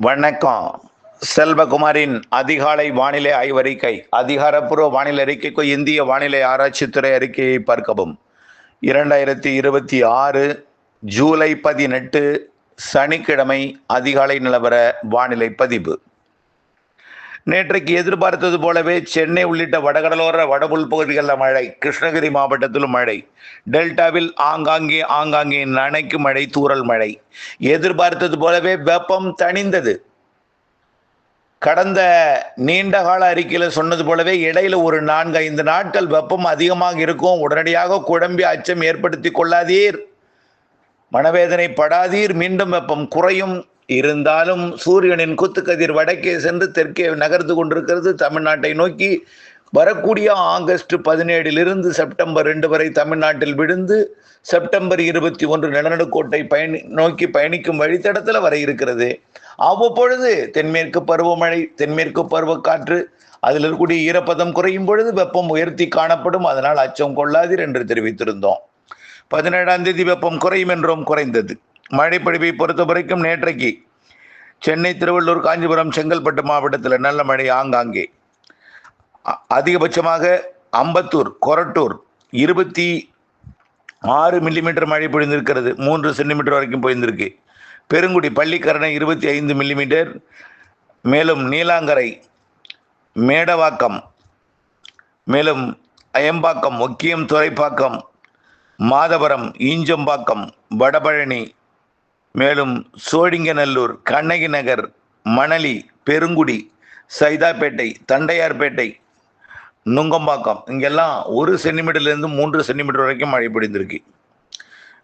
வணக்கம். செல்வகுமாரின் அதிகாலை வானிலை ஆய்வறிக்கை. அதிகாரப்பூர்வ வானிலை அறிக்கைக்கு இந்திய வானிலை ஆராய்ச்சித்துறை அறிக்கையை பார்க்கவும். 2026 ஜூலை 18 சனிக்கிழமை அதிகாலை நிலவர வானிலை பதிவு. நேற்றைக்கு எதிர்பார்த்தது போலவே சென்னை உள்ளிட்ட வடகடலோர வடபுல் பகுதிகளில் மழை, கிருஷ்ணகிரி மாவட்டத்திலும் மழை, டெல்டாவில் ஆங்காங்கே நனைக்கும் மழை, தூறல் மழை. எதிர்பார்த்தது போலவே வெப்பம் தணிந்தது. கடந்த நீண்ட கால அறிக்கையில் சொன்னது போலவே இடையில ஒரு 4-5 நாட்கள் வெப்பம் அதிகமாக இருக்கும். உடனடியாக குழம்பி அச்சம் ஏற்படுத்தி கொள்ளாதீர், மனவேதனை படாதீர். மீண்டும் வெப்பம் குறையும். இருந்தாலும் சூரியனின் குத்துக்கதிர் வடக்கே சென்று தெற்கே நகர்ந்து கொண்டிருக்கிறது தமிழ்நாட்டை நோக்கி. வரக்கூடிய ஆகஸ்ட் 17 செப்டம்பர் 2 வரை தமிழ்நாட்டில் விழுந்து செப்டம்பர் 21 நிலநடுக்கோட்டை நோக்கி பயணிக்கும் வழித்தடத்தில் வர இருக்கிறது. அவ்வப்பொழுது தென்மேற்கு பருவமழை, தென்மேற்கு பருவக்காற்று, அதில் இருக்கக்கூடிய ஈரப்பதம் குறையும் பொழுது வெப்பம் உயர்த்தி காணப்படும். அதனால் அச்சம் கொள்ளாதீர் என்று தெரிவித்திருந்தோம். 17ஆம் தேதி வெப்பம் குறையும் என்றும் குறைந்தது. மழைப்பொழிவை பொறுத்த வரைக்கும் நேற்றைக்கு சென்னை, திருவள்ளூர், காஞ்சிபுரம், செங்கல்பட்டு மாவட்டத்தில் நல்ல மழை ஆங்காங்கே. அதிகபட்சமாக அம்பத்தூர், கொரட்டூர் 26 மில்லிமீட்டர் மழை பொழிந்திருக்கிறது. 3 சென்டிமீட்டர் வரைக்கும் பொழிந்திருக்கு. பெருங்குடி, பள்ளிக்கரணை 25 மில்லிமீட்டர். மேலும் நீலாங்கரை, மேடவாக்கம், மேலும் அயம்பாக்கம், ஒக்கியம், துறைப்பாக்கம், மாதவரம், ஈஞ்சம்பாக்கம், வடபழனி, மேலும் சோழிங்கநல்லூர், கண்ணகி நகர், மணலி, பெருங்குடி, சைதாப்பேட்டை, தண்டையார்பேட்டை, நுங்கம்பாக்கம், இங்கெல்லாம் 1 சென்டிமீட்டர்லேருந்து 3 சென்டிமீட்டர் வரைக்கும் மழை பொழிந்திருக்கு.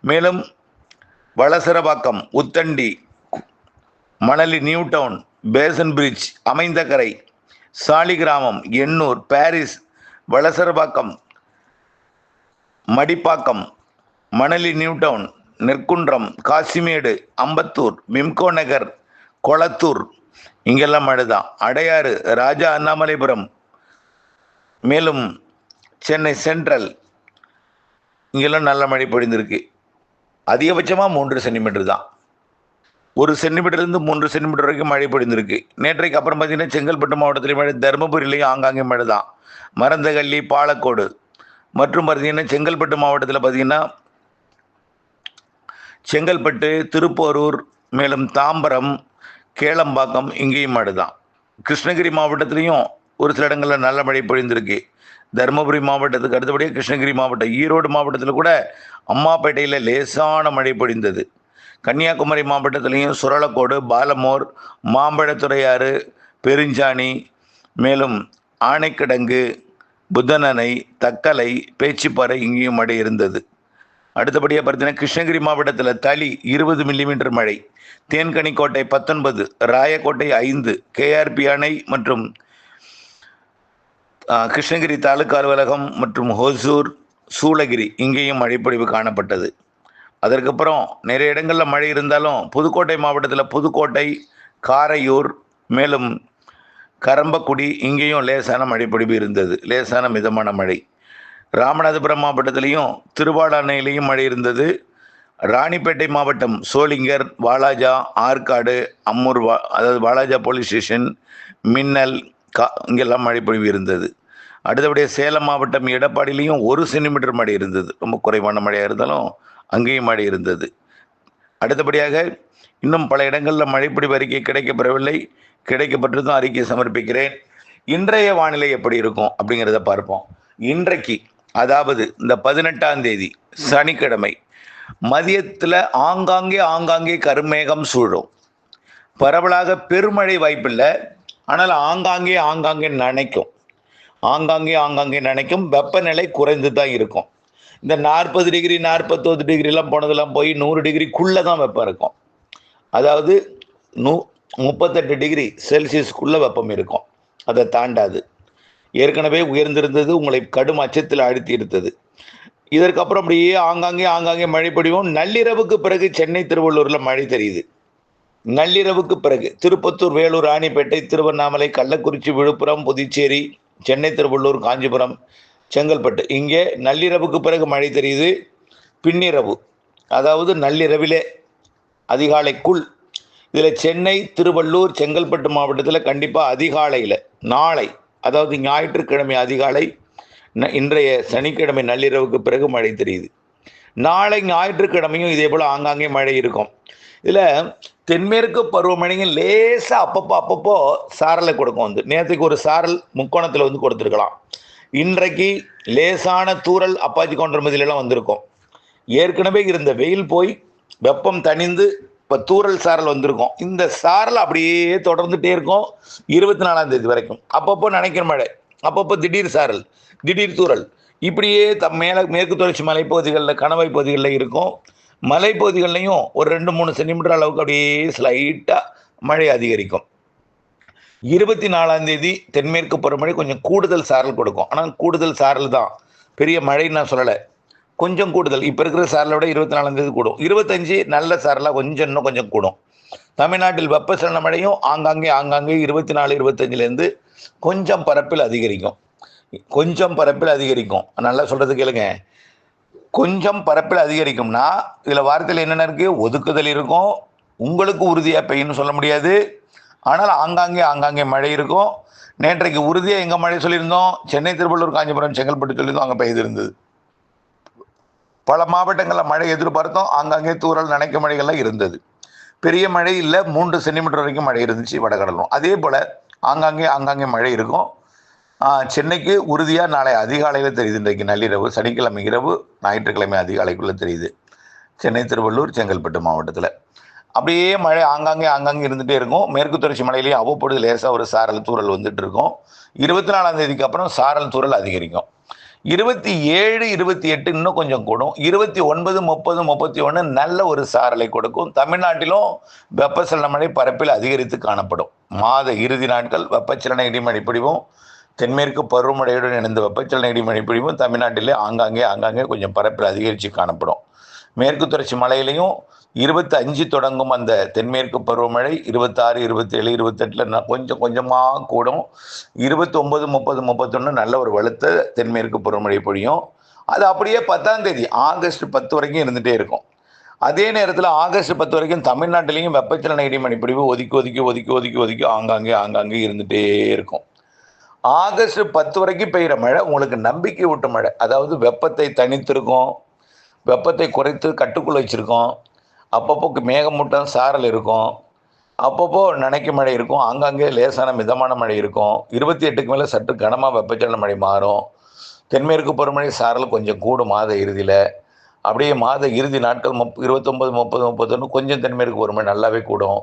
மேலும் Valasaravakkam, Uthandi, Manali, New Town, Basin Bridge, Aminjikarai, Saligramam, Ennore, Parrys, Valasaravakkam, Madipakkam, Manali, New Town, Nerkundram, Kasimedu, Ambattur, Wimco Nagar, Kolathur, இங்கெல்லாம் மழை தான். அடையாறு, ராஜா அண்ணாமலைபுரம், மேலும் சென்னை சென்ட்ரல், இங்கெல்லாம் நல்ல மழை பொழிந்திருக்கு. அதிகபட்சமாக 3 சென்டிமீட்டர் தான். 1 சென்டிமீட்டர்லேருந்து 3 சென்டிமீட்டர் வரைக்கும் மழை பொழிந்திருக்கு. நேற்றைக்கு அப்புறம் பார்த்தீங்கன்னா செங்கல்பட்டு மாவட்டத்திலையும் மழை, தருமபுரியிலையும் ஆங்காங்கே மழை தான். மருந்தகள்ளி, பாலக்கோடு மற்றும் பார்த்தீங்கன்னா செங்கல்பட்டு மாவட்டத்தில் பார்த்தீங்கன்னா செங்கல்பட்டு, திருப்போரூர், மேலும் தாம்பரம், கேளம்பாக்கம், இங்கேயும் மழை தான். கிருஷ்ணகிரி மாவட்டத்திலையும் ஒரு சில இடங்களில் நல்ல மழை பொழிந்திருக்கு. தருமபுரி மாவட்டத்துக்கு அடுத்தபடியாக கிருஷ்ணகிரி மாவட்டம், ஈரோடு மாவட்டத்தில் கூட அம்மாப்பேட்டையில் லேசான மழை பொழிந்தது. கன்னியாகுமரி மாவட்டத்திலையும் சுரலக்கோடு, பாலமோர், மாம்பழத்துறையாறு, பெருஞ்சாணி, மேலும் ஆனைக்கிடங்கு, புத்தனணை, தக்கலை, பேச்சிப்பாறை, இங்கேயும் மழை இருந்தது. அடுத்தபடியாக பார்த்தீங்கன்னா கிருஷ்ணகிரி மாவட்டத்தில் தளி 20 மில்லிமீட்டர் மழை, தேன்கனிக்கோட்டை 19, ராயக்கோட்டை 5, கேஆர்பி அணை மற்றும் கிருஷ்ணகிரி தாலுக்கா அலுவலகம் மற்றும் ஹொசூர், சூளகிரி, இங்கேயும் மழைப்பொழிவு காணப்பட்டது. அதற்கப்புறம் நிறைய இடங்களில் மழை இருந்தாலும் புதுக்கோட்டை மாவட்டத்தில் புதுக்கோட்டை, காரையூர், மேலும் கரம்பக்குடி, இங்கேயும் லேசான மழைப்பொழிவு இருந்தது. லேசான மிதமான மழை. ராமநாதபுரம் மாவட்டத்திலையும் திருவாடானையிலையும் மழை இருந்தது. ராணிப்பேட்டை மாவட்டம் சோளிங்கர், வாலாஜா, ஆற்காடு, அம்மூர், அதாவது வாலாஜா போலீஸ் ஸ்டேஷன், மின்னல், இங்கெல்லாம் மழை பொழிவு இருந்தது. அடுத்தபடியாக சேலம் மாவட்டம் எடப்பாடியிலையும் 1 சென்டிமீட்டர் மழை இருந்தது. ரொம்ப குறைவான மழையாக இருந்தாலும் அங்கேயும் மழை இருந்தது. அடுத்தபடியாக இன்னும் பல இடங்களில் மழைப்பொழிவு அறிக்கை கிடைக்கப்பெறவில்லை. கிடைக்கப்பட்டதும் அறிக்கை சமர்ப்பிக்கிறேன். இன்றைய வானிலை எப்படி இருக்கும் அப்படிங்கிறத பார்ப்போம். இன்றைக்கு, அதாவது இந்த 18ஆம் தேதி சனிக்கிழமை மதியத்தில் ஆங்காங்கே கருமேகம் சூழும். பரவலாக பெருமழை வாய்ப்பில்லை, ஆனால் ஆங்காங்கே நனைக்கும். ஆங்காங்கே நனைக்கும். வெப்பநிலை குறைந்து தான் இருக்கும். இந்த 40 டிகிரி 41 டிகிரிலாம் போனதெல்லாம் போய் 100 டிகிரிக்குள்ளே தான் வெப்பம் இருக்கும். அதாவது 38 டிகிரி செல்சியஸ்க்குள்ளே வெப்பம் இருக்கும். அதை தாண்டாது. ஏற்கனவே உயர்ந்திருந்தது, உங்களை கடும் அச்சத்தில் அழுத்தி இருந்தது. இதற்கப்புறம் அப்படியே ஆங்காங்கே மழை பொழிவும். நள்ளிரவுக்கு பிறகு சென்னை, திருவள்ளூரில் மழை தெரியுது. நள்ளிரவுக்கு பிறகு திருப்பத்தூர், வேலூர், ராணிப்பேட்டை, திருவண்ணாமலை, கள்ளக்குறிச்சி, விழுப்புரம், புதுச்சேரி, சென்னை, திருவள்ளூர், காஞ்சிபுரம், செங்கல்பட்டு, இங்கே நள்ளிரவுக்கு பிறகு மழை தெரியுது. பின்னிரவு, அதாவது நள்ளிரவிலே அதிகாலைக்குள் இதில் சென்னை, திருவள்ளூர், செங்கல்பட்டு மாவட்டத்தில் கண்டிப்பாக அதிகாலையில் நாளை, அதாவது ஞாயிற்றுக்கிழமை அதிகாலை, இன்றைய சனிக்கிழமை நள்ளிரவுக்கு பிறகு மழை தெரியுது. நாளை ஞாயிற்றுக்கிழமையும் இதே போல் ஆங்காங்கே மழை இருக்கும். இதில் தென்மேற்கு பருவமழையும் லேசாக அப்பப்போ சாரலை கொடுக்கும். நேற்றுக்கு ஒரு சாரல் முக்கோணத்தில் கொடுத்துருக்கலாம். இன்றைக்கு லேசான தூறல் அப்பாச்சி கவுண்டர் மதிலெல்லாம் வந்திருக்கும். ஏற்கனவே இருந்த வெயில் போய் வெப்பம் தணிந்து இப்போ தூறல் சாரல் வந்திருக்கும். இந்த சாரல் அப்படியே தொடர்ந்துகிட்டே இருக்கும் 24ஆம் தேதி வரைக்கும். அப்பப்போ நினைக்கிற மழை, அப்பப்போ திடீர் சாரல், திடீர் தூறல், இப்படியே மேற்கு தொடர்ச்சி மலைப்பகுதிகளில், கணவாய் பகுதிகளில் இருக்கும். மலைப்பகுதிகள்லையும் ஒரு 2-3 சென்டிமீட்டர் அளவுக்கு அப்படியே ஸ்லைட்டாக மழை அதிகரிக்கும். 24ஆம் தேதி தென்மேற்கு பருவமழை கொஞ்சம் கூடுதல் சாரல் கொடுக்கும். ஆனால் கூடுதல் சாரல் தான், பெரிய மழைன்னு நான் சொல்லலை, கொஞ்சம் கூடுதல். இப்போ இருக்கிற சாரலை விட 24ஆம் தேதி கூடும். 25 நல்ல சாரலாக இன்னும் கொஞ்சம் கூடும். தமிழ்நாட்டில் வெப்பசலன மழையும் ஆங்காங்கே 24, 25லேருந்து கொஞ்சம் பரப்பில் அதிகரிக்கும். நல்லா சொல்கிறது கேளுங்க. கொஞ்சம் பரப்பில் அதிகரிக்கும்னா இதில் வார்த்தையில் என்னென்ன இருக்குது? ஒதுக்குதல் இருக்கும். உங்களுக்கு உறுதியாக பெய்யும்னு சொல்ல முடியாது. ஆனால் ஆங்காங்கே மழை இருக்கும். நேற்றைக்கு உறுதியாக எங்கே மழை சொல்லியிருந்தோம்? சென்னை, திருவள்ளூர், காஞ்சிபுரம், செங்கல்பட்டு சொல்லியிருந்தோம். அங்கே பெய்து இருந்தது. பல மாவட்டங்களில் மழை எதிர்பார்த்தோம். ஆங்காங்கே தூறல், நனைக்க மழைகள்லாம் இருந்தது. பெரிய மழை இல்லை, 3 சென்டிமீட்டர் வரைக்கும் மழை இருந்துச்சு வடகடலும். அதே போல் ஆங்காங்கே மழை இருக்கும். சென்னைக்கு உறுதியாக நாளை அதிகாலையில் தெரியுது. இன்றைக்கு நள்ளிரவு, சனிக்கிழமை இரவு, ஞாயிற்றுக்கிழமை அதிகாலைக்குள்ளே தெரியுது சென்னை, திருவள்ளூர், செங்கல்பட்டு மாவட்டத்தில். அப்படியே மழை ஆங்காங்கே இருந்துகிட்டே இருக்கும். மேற்கு தொடர்ச்சி மலையிலேயே அவ்வப்பொழுது லேசாக ஒரு சாரல் தூறல் வந்துட்டு இருக்கும். 24ஆம் தேதிக்கு அப்புறம் சாரல் தூறல் அதிகரிக்கும். 27, 28 இன்னும் கொஞ்சம் கூடும். 29, 30, 31 நல்ல ஒரு சாரலை கொடுக்கும். தமிழ்நாட்டிலும் வெப்பசலன மழை பரப்பில் அதிகரித்து காணப்படும். மாத இறுதி நாட்கள் வெப்பச்சலன இடிமழை பொழிவும் தென்மேற்கு பருவமழையுடன் இணைந்த வெப்பச்சலன இடிமழை பொழிவும் தமிழ்நாட்டிலே ஆங்காங்கே கொஞ்சம் பரப்பில் அதிகரித்து காணப்படும். மேற்கு தொடர்ச்சி மலையிலையும் 25 தொடங்கும் அந்த தென்மேற்கு பருவமழை 26, 27, 28 கொஞ்சமாக கூடும். 29, 30, 31 நல்ல ஒரு வலுத்த தென்மேற்கு பருவமழை பொழியும். அது அப்படியே 10ஆம் தேதி ஆகஸ்ட் 10 வரைக்கும் இருந்துகிட்டே இருக்கும். அதே நேரத்தில் ஆகஸ்ட் 10 வரைக்கும் தமிழ்நாட்டிலையும் வெப்பச்சலன இடிமழை பொழிவு ஒதுக்கி ஆங்காங்கே இருந்துகிட்டே இருக்கும். ஆகஸ்ட் 10 வரைக்கும் பெய்கிற மழை உங்களுக்கு நம்பிக்கை ஊட்டும் மழை. அதாவது வெப்பத்தை தணித்திருக்கும், வெப்பத்தை குறைத்து கட்டுக்குள்ள வச்சுருக்கோம். அப்பப்போ மேகமூட்டம் சாரல் இருக்கும், அப்பப்போ நனைக்க மழை இருக்கும், ஆங்காங்கே லேசான மிதமான மழை இருக்கும். 28க்கு மேலே சற்று கனமாக வெப்பச்சலன மழை மாறும். தென்மேற்கு பருவமழை சாரல் கொஞ்சம் கூடும் மாத இறுதியில். அப்படியே மாத இறுதி நாட்கள் 29, 30, 31 கொஞ்சம் தென்மேற்கு பருவமழை நல்லாவே கூடும்.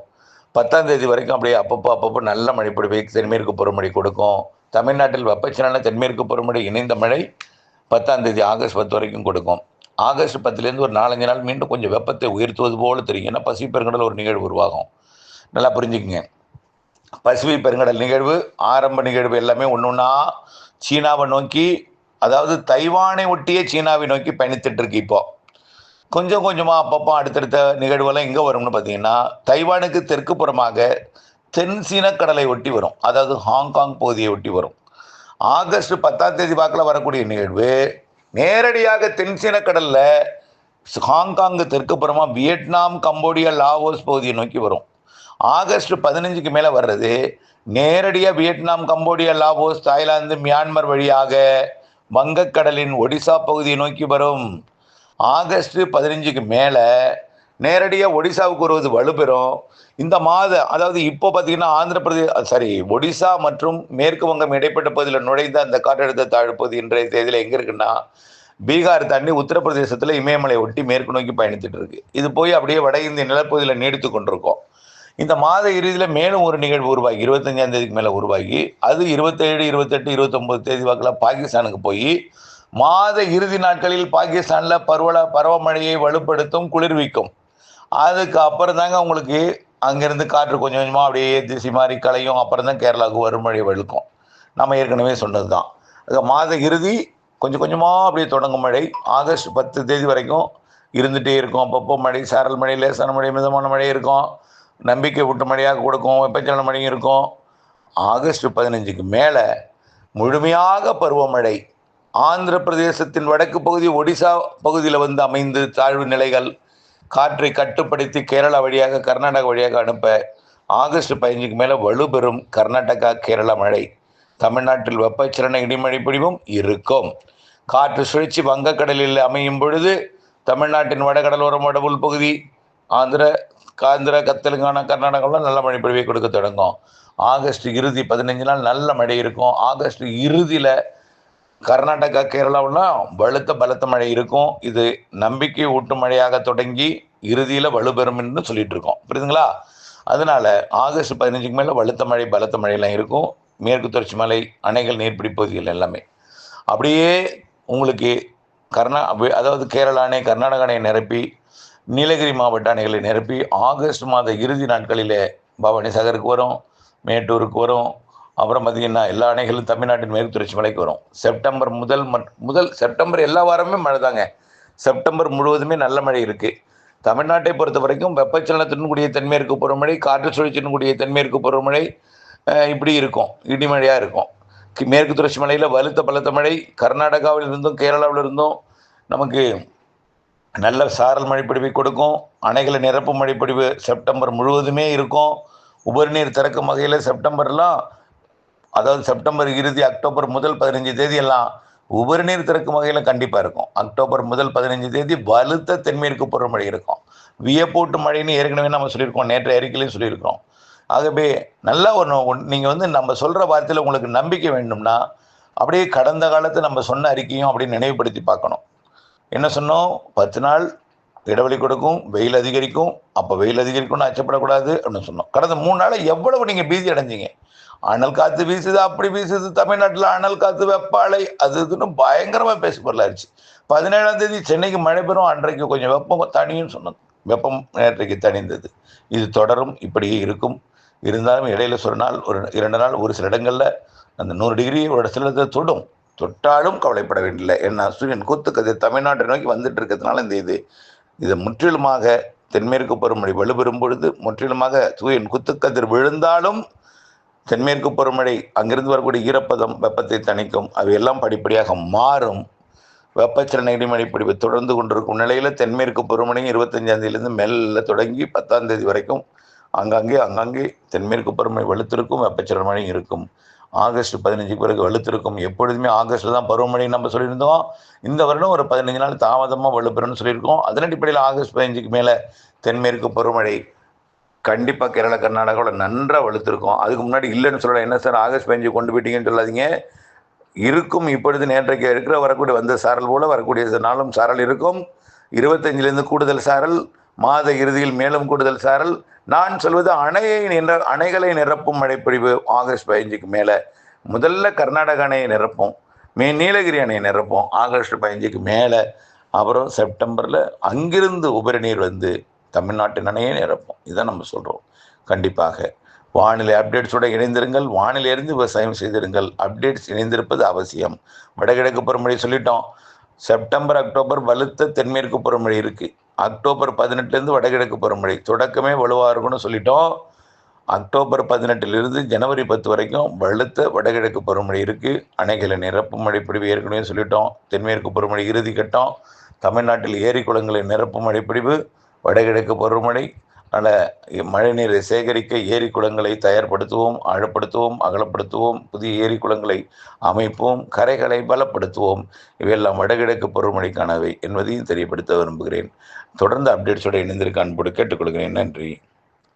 10ஆம் தேதி வரைக்கும் அப்படியே அப்பப்போ நல்ல மழைப்பொழிவை தென்மேற்கு பருவமழை கொடுக்கும். தமிழ்நாட்டில் வெப்பச்சலன தென்மேற்கு பருவமழை இணைந்த மழை 10ஆம் தேதி ஆகஸ்ட் 10 வரைக்கும் கொடுக்கும். ஆகஸ்ட் 10லேருந்து ஒரு 4-5 நாள் மீண்டும் கொஞ்சம் வெப்பத்தை உயர்த்துவது போல் தெரியும். ஏன்னா பசிபிக் பெருங்கடல் ஒரு நிகழ்வு உருவாகும். நல்லா புரிஞ்சுக்குங்க. பசிபிக் பெருங்கடல் நிகழ்வு ஆரம்ப நிகழ்வு எல்லாமே ஒன்றா சீனாவை நோக்கி, அதாவது தைவானை ஒட்டிய சீனாவை நோக்கி பயணித்துட்டு இருக்கு. இப்போ கொஞ்சமாக அப்பப்போ அடுத்தடுத்த நிகழ்வுலாம் எங்கே வரும்னு பார்த்தீங்கன்னா, தைவானுக்கு தெற்கு புறமாக தென் சீன கடலை ஒட்டி வரும். அதாவது ஹாங்காங் பகுதியை ஒட்டி வரும். ஆகஸ்ட் 10ஆம் தேதி வாக்கில் வரக்கூடிய நிகழ்வு நேரடியாக தென் சீன கடலில் ஹாங்காங்கு தெற்கு புறமாக வியட்நாம், கம்போடியா, லாவோஸ் பகுதியை நோக்கி வரும். ஆகஸ்ட் 15க்கு மேலே வர்றது நேரடியாக Vietnam, Cambodia, Laos, Thailand, Myanmar வழியாக வங்கக்கடலின் ஒடிசா பகுதியை நோக்கி வரும். ஆகஸ்ட் 15க்கு மேலே நேரடியாக ஒடிசாவுக்கு வருவது வலுப்பெறும். இந்த அதாவது இப்போ பார்த்தீங்கன்னா ஒடிசா மற்றும் மேற்கு வங்கம் இடைப்பட்ட பகுதியில் நுழைந்த அந்த காற்றழுத்த தாழ்வு பகுதி இன்றைய தேதியில் எங்கே இருக்குன்னா, பீகார் தாண்டி உத்தரப்பிரதேசத்தில் இமயமலை ஒட்டி மேற்கு நோக்கி பயணித்துட்டு இருக்கு. இது போய் அப்படியே வட இந்திய நிலப்பகுதியில் நீடித்து கொண்டிருக்கோம். இந்த மாத இறுதியில் மேலும் ஒரு நிகழ்வு உருவாகி 25ஆம் தேதிக்கு மேலே உருவாகி, அது 27, 28, 29 தேதி வாக்கில் பாகிஸ்தானுக்கு போய் மாத இறுதி நாட்களில் பாகிஸ்தானில் பருவமழையை வலுப்படுத்தும், குளிர்விக்கும். அதுக்கு அப்புறம் தாங்க உங்களுக்கு அங்கேருந்து காற்று கொஞ்சமாக அப்படியே திசை மாறி கலையும். அப்புறம் தான் கேரளாவுக்கு வறுமழை வழுக்கும். நம்ம ஏற்கனவே சொன்னது தான். அது மாத இறுதி கொஞ்சமாக அப்படியே தொடங்கும் மழை ஆகஸ்ட் 10 தேதி வரைக்கும் இருந்துகிட்டே இருக்கும். அப்பப்போ மழை, சாரல் மழை, லேசான மழை, மிதமான மழை இருக்கும். நம்பிக்கை விட்டு மழையாக கொடுக்கும். வெப்பச்சலன மழையும் இருக்கும். ஆகஸ்ட் 15க்கு மேலே முழுமையாக பருவமழை ஆந்திர பிரதேசத்தின் வடக்கு பகுதி, ஒடிசா பகுதியில் அமைந்து தாழ்வு நிலைகள், காற்றை கட்டுப்படுத்தி கேரளா வழியாக கர்நாடகா வழியாக அனுப்ப ஆகஸ்ட் 15க்கு மேலே வலுப்பெறும் கர்நாடகா கேரளா மழை. தமிழ்நாட்டில் வெப்பச்சலன இடிமழை பொழிவும் இருக்கும். காற்று சுழற்சி வங்கக்கடலில் அமையும் பொழுது தமிழ்நாட்டின் வடகடலோரம் வட உள்பகுதி ஆந்திரா தெலுங்கானா கர்நாடகாவில் நல்ல மழை பொழிவை கொடுக்க தொடங்கும். ஆகஸ்ட் இறுதி 15 நாள் நல்ல மழை இருக்கும். ஆகஸ்ட் இறுதியில் கர்நாடகா கேரளாவுலாம் பலத்த மழை இருக்கும். இது நம்பிக்கை ஊட்டும் மழையாக தொடங்கி இறுதியில் வலுப்பெறும் என்று சொல்லிட்டு இருக்கோம். புரியுதுங்களா? அதனால ஆகஸ்ட் 15க்கு மேலே பலத்த மழையெல்லாம் இருக்கும். மேற்கு தொடர்ச்சி மலை, அணைகள், நீர்பிடி பகுதிகள் எல்லாமே அப்படியே உங்களுக்கு அதாவது கேரளா அணை, கர்நாடக அணையை நிரப்பி நீலகிரி மாவட்ட அணைகளை நிரப்பி ஆகஸ்ட் மாத இறுதி நாட்களில் பவானி சாகருக்கு வரும், மேட்டூருக்கு வரும். அப்புறம் பார்த்திங்கன்னா எல்லா அணைகளும் தமிழ்நாட்டின் மேற்கு தொடர்ச்சி மலைக்கு வரும். செப்டம்பர் முதல் செப்டம்பர் எல்லா வாரமே மழை தாங்க. செப்டம்பர் முழுவதுமே நல்ல மழை இருக்குது. தமிழ்நாட்டை பொறுத்த வரைக்கும் வெப்பச்சலனத்தின் கூடிய தென்மேற்கு பருவமழை, காற்று சுழற்சியின் கூடிய தென்மேற்கு பருவமழை இப்படி இருக்கும். இடிமழையாக இருக்கும். மேற்கு தொடர்ச்சி மலையில் பலத்த மழை, கர்நாடகாவில் இருந்தும் கேரளாவில் இருந்தும் நமக்கு நல்ல சாரல் மழைப்பொழிவை கொடுக்கும். அணைகளை நிரப்பும் மழைப்பொழிவு செப்டம்பர் முழுவதுமே இருக்கும். உபரிநீர் திறக்கும் வகையில் அதாவது செப்டம்பர் இறுதி அக்டோபர் முதல் 15 தேதி எல்லாம் உபரிநீர் திறக்கும் வகையில் கண்டிப்பாக இருக்கும். அக்டோபர் முதல் 15 தேதி பலத்த தென்மேற்கு பருவமழை இருக்கும். வியப்பூட்டு மழைன்னு ஏற்கனவே நம்ம சொல்லியிருக்கோம், நேற்று அறிக்கையிலையும் சொல்லியிருக்கிறோம். ஆகவே நல்லா நீங்கள் நம்ம சொல்கிற வார்த்தையில் உங்களுக்கு நம்பிக்கை வேண்டும்னா அப்படியே கடந்த காலத்தை நம்ம சொன்ன அறிக்கையும் அப்படியே நினைவுபடுத்தி பார்க்கணும். என்ன சொன்னோம்? 10 நாள் இடைவெளி கொடுக்கும், வெயில் அதிகரிக்கும். அப்போ வெயில் அதிகரிக்கும்னு அச்சப்படக்கூடாது அப்படின்னு சொன்னோம். கடந்த 3 நாள் எவ்வளவு நீங்கள் பீதி அடைஞ்சிங்க. அனல் காற்று வீசுது, அப்படி வீசுது, தமிழ்நாட்டில் அனல் காற்று, வெப்ப அலை, அதுன்னு பயங்கரமாக பேச பொருளாச்சு. 17ஆம் தேதி சென்னைக்கு மழை பெறும், அன்றைக்கு கொஞ்சம் வெப்பம் தனியும் சொன்னது. வெப்பம் நேற்றைக்கு தணிந்தது. இது தொடரும், இப்படியே இருக்கும். இருந்தாலும் இடையில ஒரு நாள் 2 நாள் ஒரு சில இடங்களில் அந்த 100 டிகிரி ஒரு சில தொட்டாலும் கவலைப்பட வேண்டியதில்லை. ஏன்னா சூரியன் கூத்துக்கதிர் தமிழ்நாட்டை நோக்கி வந்துட்டு இருக்கிறதுனால இதை முற்றிலுமாக தென்மேற்கு பருவமழை வலுப்பெறும் பொழுது முற்றிலுமாக சூரியன் குத்துக்கதிர் விழுந்தாலும் தென்மேற்கு பருவமழை அங்கிருந்து வரக்கூடிய ஈரப்பதம் வெப்பத்தை தணிக்கும். அவையெல்லாம் படிப்படியாக மாறும். வெப்பச்சலன இடிமழை பொழிவு தொடர்ந்து கொண்டிருக்கும் நிலையில் தென்மேற்கு பருவமழை 25ஆம் தேதியிலிருந்து மெல்ல தொடங்கி 10ஆம் தேதி வரைக்கும் அங்கங்கே தென்மேற்கு பருவமழை வலுத்திருக்கும், வெப்பச்சலன மழை இருக்கும். ஆகஸ்ட் 15க்கு பிறகு வலுத்திருக்கும். எப்பொழுதுமே ஆகஸ்ட்டில் தான் பருவமழை நம்ம சொல்லியிருந்தோம். இந்த வருடம் ஒரு 15 நாள் தாமதமாக வலுப்பெறும்னு சொல்லியிருக்கோம். அதன் அடிப்படையில் ஆகஸ்ட் 15க்கு மேலே தென்மேற்கு பருவமழை கண்டிப்பாக கேரளா கர்நாடகாவில் நன்றாக வலுத்திருக்கும். அதுக்கு முன்னாடி இல்லைன்னு சொல்லலாம். என்ன சார் ஆகஸ்ட் 15 கொண்டு போயிட்டீங்கன்னு சொல்லாதீங்க. இருக்கும். இப்பொழுது நேற்றைக்கு இருக்கிற வரக்கூடிய வந்த சாரல் போல வரக்கூடிய நாளும் சாரல் இருக்கும். 25லேருந்து கூடுதல் சாரல், மாத இறுதியில் மேலும் கூடுதல் சாரல். நான் சொல்வது அணைகளை நிரப்பும் மழைப்பொழிவு ஆகஸ்ட் 15க்கு மேலே. முதல்ல கர்நாடக அணையை நிரப்போம், நீலகிரி அணையை நிரப்போம் ஆகஸ்ட் 15க்கு மேலே. அப்புறம் செப்டம்பரில் அங்கிருந்து உபரி நீர் தமிழ்நாட்டின் அணையை நிரப்போம். இதை நம்ம சொல்கிறோம். கண்டிப்பாக வானிலை அப்டேட்ஸோடு இணைந்திருங்கள். வானிலையிலிருந்து விவசாயம் செய்திருங்கள். அப்டேட்ஸ் இணைந்திருப்பது அவசியம். வடகிழக்கு பருவமழை சொல்லிட்டோம். செப்டம்பர் அக்டோபர் வலுத்த தென்மேற்கு பருவமழை இருக்குது. அக்டோபர் 18லேருந்து வடகிழக்கு பருவமழை தொடக்கமே வலுவாக இருக்கும்னு சொல்லிட்டோம். அக்டோபர் 18லிருந்து ஜனவரி 10 வரைக்கும் வலுத்த வடகிழக்கு பருவமழை இருக்குது. அணைகளை நிரப்பும் மழைப்பொழிவு ஏற்கனவே சொல்லிட்டோம். தென்மேற்கு பருவமழை இறுதி கட்டம். தமிழ்நாட்டில் ஏரி குளங்களை நிரப்பும் மழைப்பொழிவு வடகிழக்கு பருவமழை. அதனால் மழைநீரை சேகரிக்க ஏரி குளங்களை தயார்படுத்துவோம், ஆழப்படுத்துவோம், அகலப்படுத்துவோம், புதிய ஏரி குளங்களை அமைப்போம், கரைகளை பலப்படுத்துவோம். இவையெல்லாம் வடகிழக்கு பருவமழைக்கானவை என்பதையும் தெரியப்படுத்த விரும்புகிறேன். தொடர்ந்து அப்டேட்ஸோடு இணைந்திருக்க அன்போடு கேட்டுக்கொள்கிறேன். நன்றி.